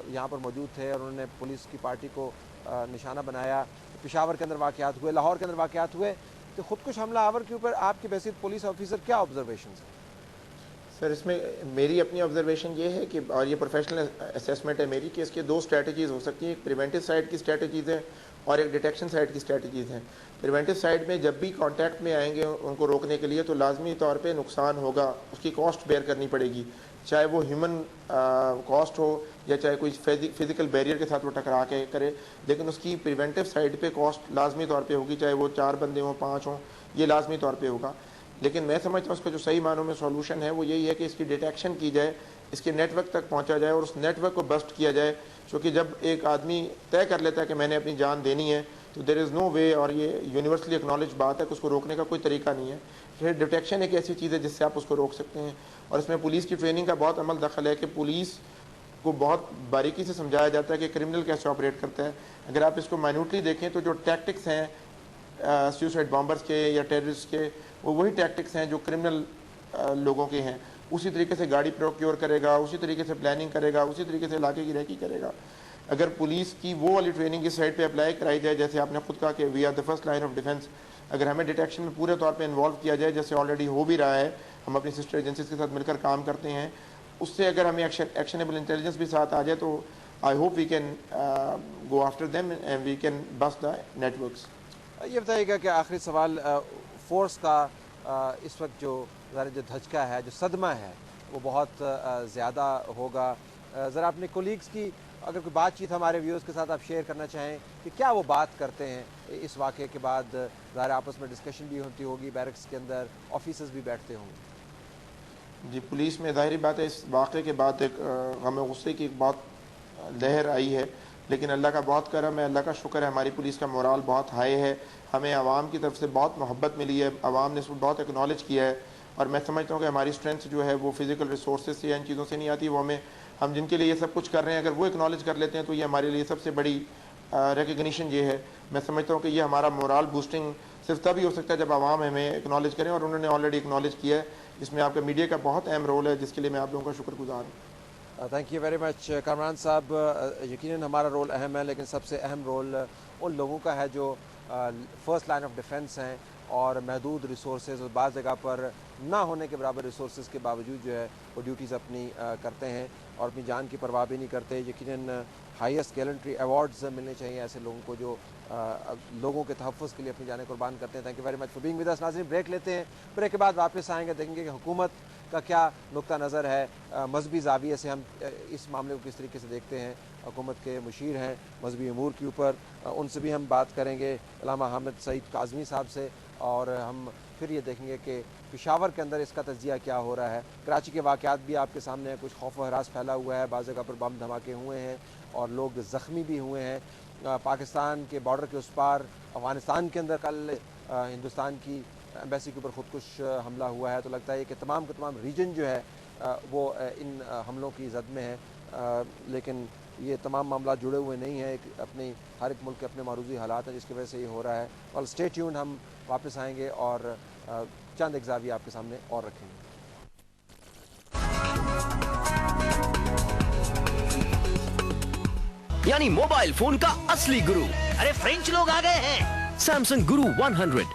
यहाँ पर मौजूद थे और उन्होंने पुलिस की पार्टी को निशाना बनाया। पेशावर के अंदर वाक़यात हुए, लाहौर के अंदर वाक़यात हुए, तो ख़ुदकुश हमलावर के ऊपर आपकी बैसियत पुलिस ऑफिसर क्या ऑब्जर्वेशन है? सर, इसमें मेरी अपनी ऑब्जर्वेशन ये है कि, और ये प्रोफेशनल असेसमेंट है मेरी, कि इसके दो स्ट्रेटजीज़ हो सकती हैं। एक प्रिवेंटिव साइड की स्ट्रेटजीज़ है और एक डिटेक्शन साइड की स्ट्रेटजीज़ हैं। प्रिवेंटिव साइड में जब भी कांटेक्ट में आएंगे उनको रोकने के लिए, तो लाजमी तौर पे नुकसान होगा, उसकी कॉस्ट बेयर करनी पड़ेगी, चाहे वो ह्यूमन कॉस्ट हो या चाहे कोई फिजिकल बैरियर के साथ वो टकरा के करे, लेकिन उसकी प्रिवेंटिव साइड पे कॉस्ट लाजमी तौर पे होगी, चाहे वो 4 बंदे हों 5 हों, ये लाजमी तौर पे होगा। लेकिन मैं समझता हूँ उसका जो सही मानों में सॉल्यूशन है वो यही है कि इसकी डिटेक्शन की जाए, इसके नेटवर्क तक पहुँचा जाए और उस नेटवर्क को बस्ट किया जाए। क्योंकि जब एक आदमी तय कर लेता है कि मैंने अपनी जान देनी है, तो देयर इज़ नो वे, और ये यूनिवर्सली एक्नॉलेज बात है कि उसको रोकने का कोई तरीका नहीं है। फिर डिटेक्शन एक ऐसी चीज़ है जिससे आप उसको रोक सकते हैं, और इसमें पुलिस की ट्रेनिंग का बहुत अमल दखल है कि पुलिस को बहुत बारीकी से समझाया जाता है कि क्रिमिनल कैसे ऑपरेट करता है। अगर आप इसको माइन्यूटली देखें तो जो टैक्टिक्स हैं सुसाइड बॉम्बर्स के या टेररिस्ट के, वो वही टैक्टिक्स हैं जो क्रिमिनल लोगों के हैं। उसी तरीके से गाड़ी प्रोक्योर करेगा, उसी तरीके से प्लानिंग करेगा, उसी तरीके से इलाके की रेकी करेगा। अगर पुलिस की वो वाली ट्रेनिंग इस साइड पे अप्लाई कराई जाए, जैसे आपने खुद कहा कि we are the first line of defence, अगर हमें डिटेक्शन में पूरे तौर पे इन्वॉल्व किया जाए, जैसे ऑलरेडी हो भी रहा है, हम अपनी सिस्टर एजेंसीज के साथ मिलकर काम करते हैं, उससे अगर हमें एक्शनेबल इंटेलिजेंस भी साथ आ जाए, तो I hope we can go after them and we can bust the networks. ये बताइएगा कि आखिरी सवाल, फोर्स का इस वक्त जो धचका है, जो सदमा है, वो बहुत ज़्यादा होगा। ज़रा अपने कोलीग्स की अगर कोई बातचीत हमारे व्यूअर्स के साथ आप शेयर करना चाहें कि क्या वो बात करते हैं इस वाक़े के बाद। ज़ाहिर आपस में डिस्कशन भी होती होगी, बैरक्स के अंदर ऑफिसर्स भी बैठते होंगे। जी, पुलिस में ज़ाहिर बात है इस वाक़े के बाद एक हमें गुस्से की बहुत लहर आई है, लेकिन अल्लाह का बहुत करम है, अल्लाह का शुक्र है, हमारी पुलिस का मोराल बहुत हाई है। हमें आवाम की तरफ से बहुत मोहब्बत मिली है, आवाम ने इसको बहुत एक्नॉलेज किया है, और मैं समझता हूँ कि हमारी स्ट्रेंथ जो है वो फिजिकल रिसोर्सेज से या इन चीज़ों से नहीं आती, वो हमें, हम जिनके लिए ये सब कुछ कर रहे हैं, अगर वो एक्नॉलेज कर लेते हैं तो ये हमारे लिए सबसे बड़ी रिकग्निशन ये है। मैं समझता हूँ कि ये हमारा मोराल बूस्टिंग सिर्फ तभी हो सकता है जब आवाम हमें एक्नॉलेज करें, और उन्होंने ऑलरेडी एक्नॉलेज किया है। इसमें आपका मीडिया का बहुत अहम रोल है, जिसके लिए मैं आप लोगों का शुक्रगुजार हूँ। Thank you very much Kamran साहब। यकीनन हमारा रोल अहम है, लेकिन सबसे अहम रोल उन लोगों का है जो फर्स्ट लाइन ऑफ डिफेंस हैं और महदूद रिसोर्सेज और बाज़ जगह पर ना होने के बराबर रिसोर्सेज के बावजूद जो है वो ड्यूटीज़ अपनी करते हैं और अपनी जान की परवाह भी नहीं करते। यकीनन हाईएस्ट गैलेंट्री अवार्ड्स मिलने चाहिए ऐसे लोगों को जो लोगों के तहफ़्फ़ुज़ के लिए अपनी जानें कुर्बान करते हैं। Thank you very much for being with us. नाज़रीन, ब्रेक लेते हैं, ब्रेक के बाद वापस आएंगे, देखेंगे कि हुकूमत का क्या नुक्ता नज़र है, मजहबी ज़ाविये से हम इस मामले को किस तरीके से देखते हैं। हुकूमत के मुशीर हैं मजहबी अमूर के ऊपर, उनसे भी हम बात करेंगे, अल्लामा हामिद सईद काज़मी साहब से, और हम फिर ये देखेंगे कि पेशावर के अंदर इसका तज्ज़िया क्या हो रहा है। कराची के वाक़यात भी आपके सामने हैं, कुछ खौफ व हरास फैला हुआ है, बाज़ जगह पर बम धमाके हुए हैं और लोग ज़ख्मी भी हुए हैं। पाकिस्तान के बॉर्डर के उस पार अफ़गानिस्तान के अंदर कल हिंदुस्तान की एम्बेसी के ऊपर ख़ुदकुश हमला हुआ है। तो लगता है कि तमाम का तमाम रीजन जो है वो इन हमलों की जद में है, लेकिन ये तमाम मामला जुड़े हुए नहीं हैं। अपनी हर एक मुल्क के अपने मारूजी हालात हैं जिसकी वजह से ये हो रहा है। और स्टे ट्यून्ड, हम वापस आएंगे और चंद एक ज़ाविया आपके सामने और रखेंगे। यानी मोबाइल फोन का असली गुरु, अरे फ्रेंच लोग आ गए हैं। सैमसंग गुरु 100।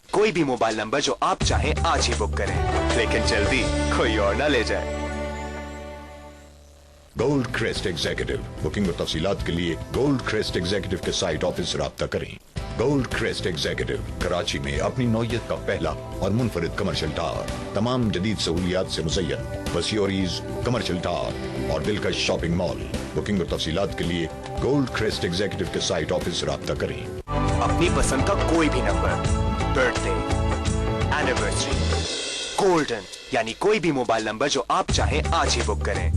कोई भी मोबाइल नंबर जो आप चाहें आज ही बुक करें, लेकिन जल्दी कोई और ना ले जाए। गोल्ड क्रेस्ट एग्जीक्यूटिव बुकिंग और तफसीलात के लिए गोल्ड क्रेस्ट एग्जीक्यूटिव के साइट ऑफिस राब्ता करें। गोल्ड क्रेस्ट एग्जीक्यूटिव कराची में अपनी नौयत का पहला और मुनफरिद कमर्शियल टावर, तमाम जदीद सहूलियात से मुज़य्यन, वसीओरीज, कमर्शियल टावर और दिलकश शॉपिंग मॉल। बुकिंग और तफसीलात के लिए गोल्ड क्रेस्ट एग्जीक्यूटिव के साइट ऑफिस राब्ता करें। अपनी पसंद का कोई भी नंबर, बर्थडे, एनिवर्सरी, गोल्डन, यानी कोई भी मोबाइल नंबर जो आप चाहें आज ही बुक करें।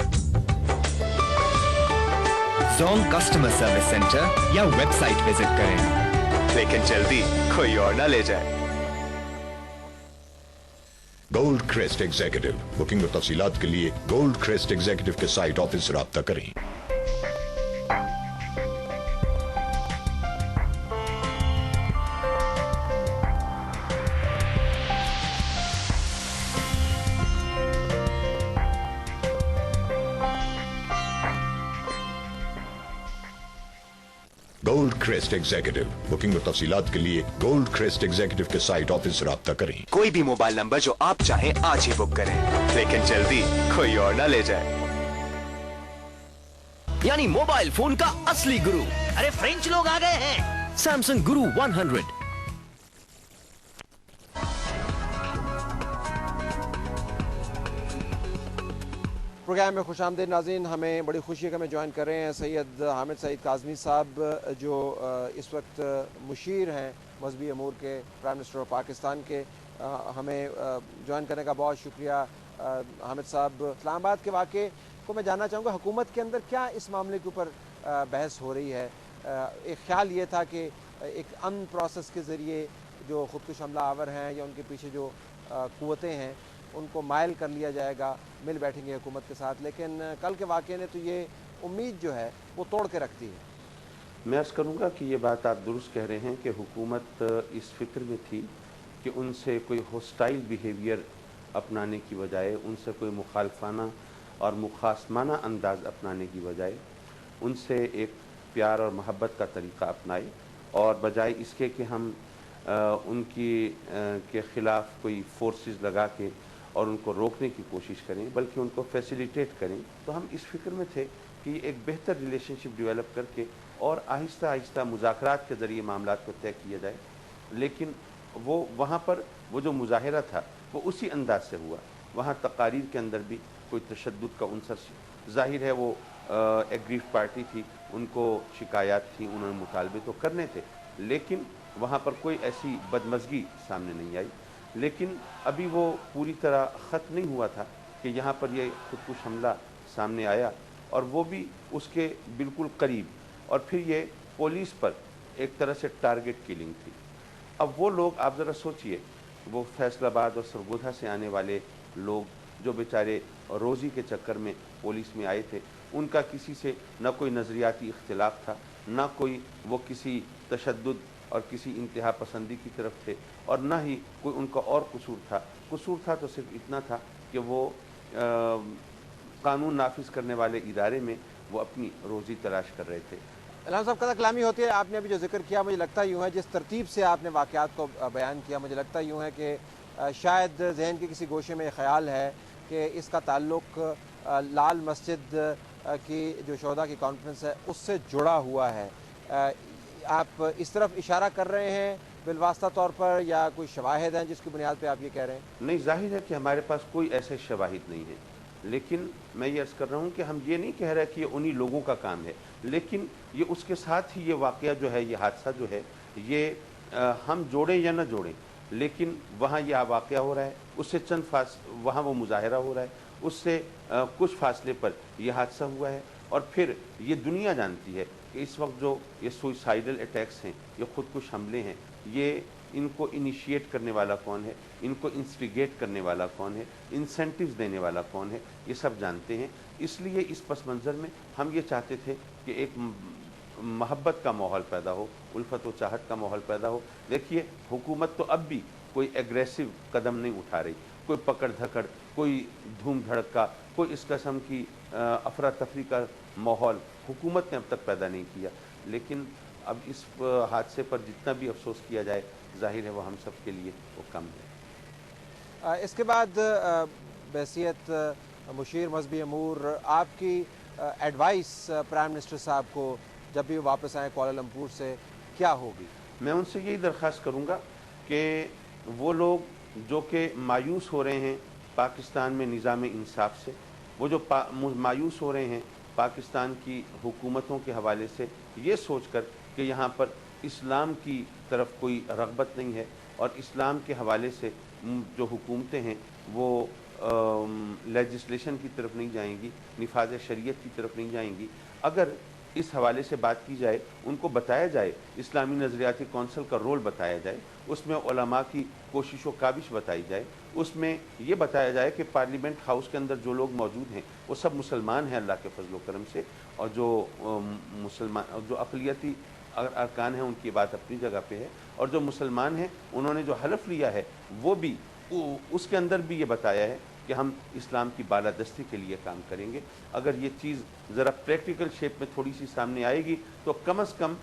जोंग कस्टमर सर्विस सेंटर या वेबसाइट विजिट करें, लेकिन जल्दी कोई और ना ले जाए। गोल्ड क्रेस्ट एग्जीक्यूटिव बुकिंग और तफसीलात के लिए गोल्ड क्रेस्ट एग्जीक्यूटिव के साइट ऑफिस राब्ता करें। गोल्ड क्रेस्ट एग्जीक्यूटिव बुकिंग और तफसीलात के लिए गोल्ड क्रेस्ट एग्जीक्यूटिव के साइट ऑफिस राब्ता करें। कोई भी मोबाइल नंबर जो आप चाहें आज ही बुक करें, लेकिन जल्दी कोई और ना ले जाए। यानी मोबाइल फोन का असली गुरु। अरे फ्रेंच लोग आ गए हैं। सैमसंग गुरु 100। प्रोग्राम में खुशामदीद नाज़रीन। हमें बड़ी खुशी है कि हमें ज्वाइन कर रहे हैं सैयद हामिद सईद काज़मी साहब, जो इस वक्त मुशीर हैं मजहबी अमूर के, प्राइम मिनिस्टर ऑफ पाकिस्तान के। हमें ज्वाइन करने का बहुत शुक्रिया हामिद साहब। इस्लामाबाद के वाक़े को मैं जानना चाहूँगा, हुकूमत के अंदर क्या इस मामले के ऊपर बहस हो रही है? एक ख्याल ये था कि एक अमन प्रोसेस के ज़रिए जो ख़ुदकुश हमला आवर हैं या उनके पीछे जो क़ुव्वतें हैं उनको मायल कर लिया जाएगा, मिल बैठेंगे हुकूमत के साथ, लेकिन कल के वाक़े ने तो ये उम्मीद जो है वो तोड़ के रखती है। मैं अर्ज़ करूँगा कि ये बात आप दुरुस्त कह रहे हैं कि हुकूमत इस फ़िक्र में थी कि उनसे कोई होस्टाइल बिहेवियर अपनाने की बजाय, उनसे कोई मुखालफाना और मुखासमाना अंदाज़ अपनाने की बजाय उनसे एक प्यार और मोहब्बत का तरीक़ा अपनाए, और बजाय इसके कि हम उनकी के ख़िलाफ़ कोई फोर्सेस लगा के और उनको रोकने की कोशिश करें, बल्कि उनको फैसिलिटेट करें। तो हम इस फिक्र में थे कि एक बेहतर रिलेशनशिप डेवलप करके और आहिस्ता आहिस्ता मुज़ाकरात के ज़रिए मामलात को तय किया जाए। लेकिन वो वहाँ पर वो जो मुज़ाहिरा था वो उसी अंदाज से हुआ। वहाँ तकारीर के अंदर भी कोई तशद्दुद का उनसर ज़ाहिर है। वो एग्रीव पार्टी थी, उनको शिकायत थी, उन्होंने मुतालबे तो करने थे, लेकिन वहाँ पर कोई ऐसी बदमज़गी सामने नहीं आई। लेकिन अभी वो पूरी तरह ख़त्म नहीं हुआ था कि यहाँ पर ये खुदकुश हमला सामने आया, और वो भी उसके बिल्कुल करीब, और फिर ये पुलिस पर एक तरह से टारगेट किलिंग थी। अब वो लोग, आप ज़रा सोचिए, वो फैसलाबाद और सरगोधा से आने वाले लोग जो बेचारे रोज़ी के चक्कर में पुलिस में आए थे, उनका किसी से न कोई नज़रियाती इख्तिलाफ था, न कोई वो किसी तशद्दुद और किसी इंतहा पसंदी की तरफ थे, और ना ही कोई उनका और कसूर था। कसूर था तो सिर्फ इतना था कि वो कानून नाफिज करने वाले इदारे में वो अपनी रोज़ी तलाश कर रहे थे। इल्हाम साहब, कदा कलामी होती है। आपने अभी जो जिक्र किया, मुझे लगता यूँ है, जिस तरतीब से आपने वाक़यात को बयान किया, मुझे लगता यूँ है कि शायद जहन के किसी गोशे में ख्याल है कि इसका ताल्लुक़ लाल मस्जिद की जो शोहदा की कॉन्फ्रेंस है उससे जुड़ा हुआ है। आप इस तरफ इशारा कर रहे हैं बिलवास्ता तौर पर, या कोई शवाहिद हैं जिसकी बुनियाद पे आप ये कह रहे हैं? नहीं, जाहिर है कि हमारे पास कोई ऐसे शवाहिद नहीं है, लेकिन मैं ये अर्ज़ कर रहा हूँ कि हम ये नहीं कह रहे कि ये उन्हीं लोगों का काम है, लेकिन ये उसके साथ ही ये वाक़या जो है, ये हादसा जो है, ये हम जोड़ें या न जोड़ें, लेकिन वहाँ यह वाक़या हो रहा है, उससे वहाँ वो मुज़ाहिरा हो रहा है, उससे कुछ फासले पर यह हादसा हुआ है। और फिर ये दुनिया जानती है कि इस वक्त जो ये सुसाइडल अटैक्स हैं, ये खुदकुश हमले हैं, ये इनको इनिशिएट करने वाला कौन है, इनको इंस्टिगेट करने वाला कौन है, इंसेंटिव्स देने वाला कौन है, ये सब जानते हैं। इसलिए इस पस मंज़र में हम ये चाहते थे कि एक मोहब्बत का माहौल पैदा हो, उल्फत व चाहत का माहौल पैदा हो। देखिए, हुकूमत तो अब भी कोई एग्रेसिव कदम नहीं उठा रही, कोई पकड़ धकड़, कोई धूम धड़का, कोई इस किस्म की अफरा तफरी का माहौल हुकूमत ने अब तक पैदा नहीं किया। लेकिन अब इस हादसे पर जितना भी अफसोस किया जाए, जाहिर है वो हम सब के लिए वो कम है। इसके बाद बहसीयत मुशीर मजहबी अमूर, आपकी एडवाइस प्राइम मिनिस्टर साहब को जब भी वापस आए कुआलालंपुर से क्या होगी? मैं उनसे यही दरख्वास्त करूँगा कि वो लोग जो कि मायूस हो रहे हैं पाकिस्तान में निज़ाम इंसाफ से, वो जो मायूस हो रहे हैं पाकिस्तान की हुकूमतों के हवाले से, ये सोच कर कि यहाँ पर इस्लाम की तरफ कोई रग़बत नहीं है और इस्लाम के हवाले से जो हुकूमतें हैं वो लेजिस्लेशन की तरफ नहीं जाएंगी, निफाज़ शरीयत की तरफ नहीं जाएंगी। अगर इस हवाले से बात की जाए, उनको बताया जाए, इस्लामी नज़रियाती कौंसिल का रोल बताया जाए, उसमें उलमा की कोशिश व काबिश बताई जाए, उसमें ये बताया जाए कि पार्लियामेंट हाउस के अंदर जो लोग मौजूद हैं वो सब मुसलमान हैं अल्लाह के फजल करम से, और जो मुसलमान जो अक़लियती अरकान हैं उनकी बात अपनी जगह पे है, और जो मुसलमान हैं उन्होंने जो हलफ लिया है वो भी उसके अंदर भी ये बताया है कि हम इस्लाम की बालादस्ती के लिए काम करेंगे। अगर ये चीज़ ज़रा प्रैक्टिकल शेप में थोड़ी सी सामने आएगी तो कम अज़ कम